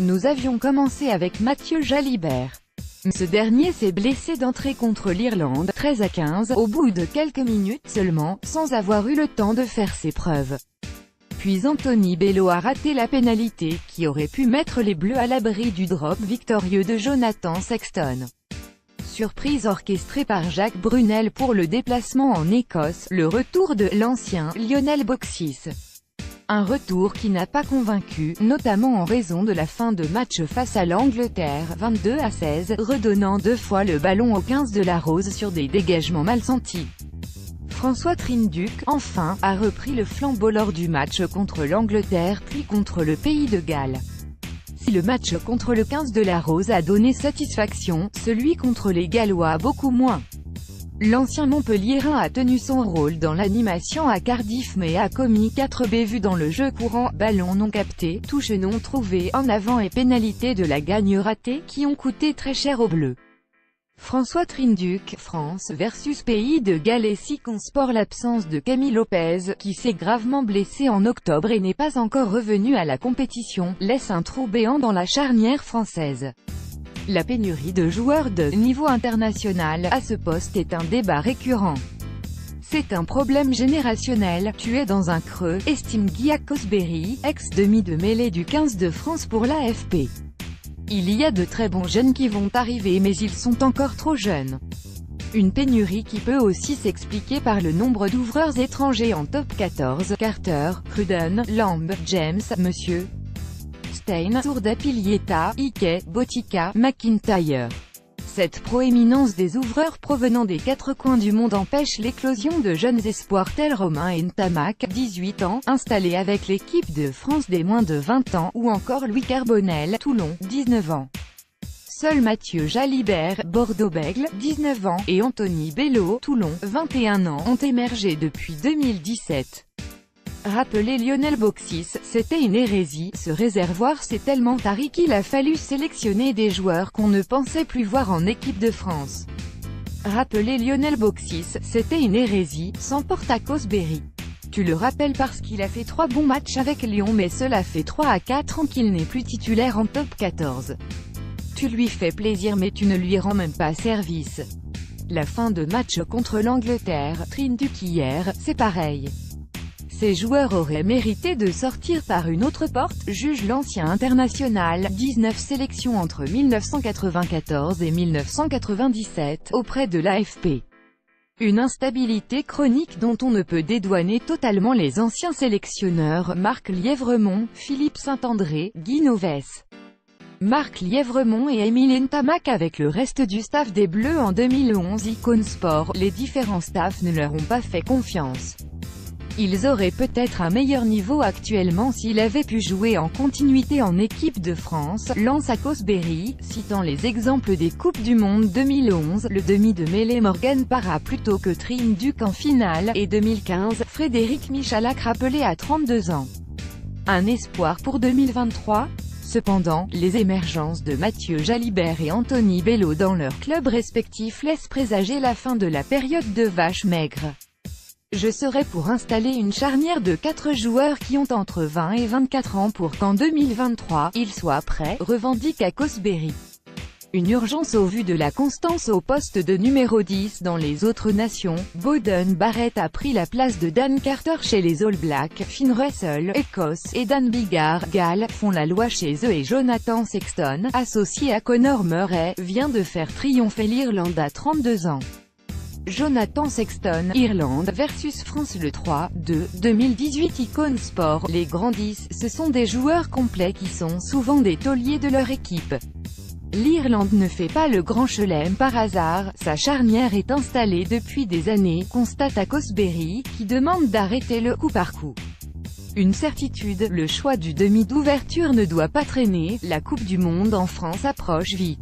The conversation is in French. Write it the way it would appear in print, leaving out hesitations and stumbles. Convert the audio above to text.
Nous avions commencé avec Mathieu Jalibert. Ce dernier s'est blessé d'entrée contre l'Irlande, 13-15, au bout de quelques minutes seulement, sans avoir eu le temps de faire ses preuves. Puis Anthony Bello a raté la pénalité, qui aurait pu mettre les Bleus à l'abri du drop victorieux de Jonathan Sexton. Surprise orchestrée par Jacques Brunel pour le déplacement en Écosse, le retour de l'ancien Lionel Boxis. Un retour qui n'a pas convaincu, notamment en raison de la fin de match face à l'Angleterre, 22-16, redonnant 2 fois le ballon au 15 de la Rose sur des dégagements mal sentis. François Trinduc, enfin, a repris le flambeau lors du match contre l'Angleterre puis contre le Pays de Galles. Si le match contre le 15 de la Rose a donné satisfaction, celui contre les Gallois beaucoup moins. L'ancien Montpelliérain a tenu son rôle dans l'animation à Cardiff mais a commis 4 bévues dans le jeu courant, ballon non capté, touche non trouvée en avant et pénalité de la gagne ratée, qui ont coûté très cher aux Bleus. François Trinduc, France versus Pays de Galles et Sikon Sport. L'absence de Camille Lopez, qui s'est gravement blessé en octobre et n'est pas encore revenu à la compétition, laisse un trou béant dans la charnière française. La pénurie de joueurs de niveau international à ce poste est un débat récurrent. C'est un problème générationnel, tu es dans un creux, estime Guy Cosberry, ex-demi de mêlée du 15 de France pour l'AFP. Il y a de très bons jeunes qui vont arriver mais ils sont encore trop jeunes. Une pénurie qui peut aussi s'expliquer par le nombre d'ouvreurs étrangers en top 14, Carter, Cruden, Lamb, James, Monsieur Stein, Sourda Pilieta, Ike, Botica, McIntyre. Cette proéminence des ouvreurs provenant des 4 coins du monde empêche l'éclosion de jeunes espoirs tels Romain Ntamak, 18 ans, installé avec l'équipe de France des moins de 20 ans, ou encore Louis Carbonel, Toulon, 19 ans. Seuls Mathieu Jalibert, Bordeaux-Bègles, 19 ans, et Anthony Bello, Toulon, 21 ans, ont émergé depuis 2017. Rappelez Lionel Boxis, c'était une hérésie, ce réservoir s'est tellement tari qu'il a fallu sélectionner des joueurs qu'on ne pensait plus voir en équipe de France. Rappelez Lionel Boxis, c'était une hérésie, s'emporte à Cosberry. Tu le rappelles parce qu'il a fait 3 bons matchs avec Lyon mais cela fait 3 à 4 ans qu'il n'est plus titulaire en top 14. Tu lui fais plaisir mais tu ne lui rends même pas service. La fin de match contre l'Angleterre, Trinduc hier, c'est pareil. Ces joueurs auraient mérité de sortir par une autre porte, juge l'ancien international, 19 sélections entre 1994 et 1997, auprès de l'AFP. Une instabilité chronique dont on ne peut dédouaner totalement les anciens sélectionneurs Marc Lièvremont, Philippe Saint-André, Guy Noves. Marc Lièvremont et Émile Ntamak avec le reste du staff des Bleus en 2011. Icône Sport, les différents staffs ne leur ont pas fait confiance. Ils auraient peut-être un meilleur niveau actuellement s'il avait pu jouer en continuité en équipe de France, lance à Cosberry, citant les exemples des Coupes du Monde 2011, le demi de mêlée Morgan Parra plutôt que Trinduc en finale, et 2015, Frédéric Michalak rappelé à 32 ans. Un espoir pour 2023 ? Cependant, les émergences de Mathieu Jalibert et Anthony Bello dans leurs clubs respectifs laissent présager la fin de la période de vache maigre. Je serais pour installer une charnière de 4 joueurs qui ont entre 20 et 24 ans pour qu'en 2023, ils soient prêts, revendique à Cosberry. Une urgence au vu de la constance au poste de numéro 10 dans les autres nations. Beauden Barrett a pris la place de Dan Carter chez les All Blacks, Finn Russell, Écosse, et Dan Biggar, Galles, font la loi chez eux et Jonathan Sexton, associé à Conor Murray, vient de faire triompher l'Irlande à 32 ans. Jonathan Sexton, Irlande versus France le 3-2, 2018. Icône Sport, les grands 10, ce sont des joueurs complets qui sont souvent des tauliers de leur équipe. L'Irlande ne fait pas le grand chelem par hasard, sa charnière est installée depuis des années, constate à Cosberry, qui demande d'arrêter le coup par coup. Une certitude, le choix du demi d'ouverture ne doit pas traîner, la Coupe du Monde en France approche vite.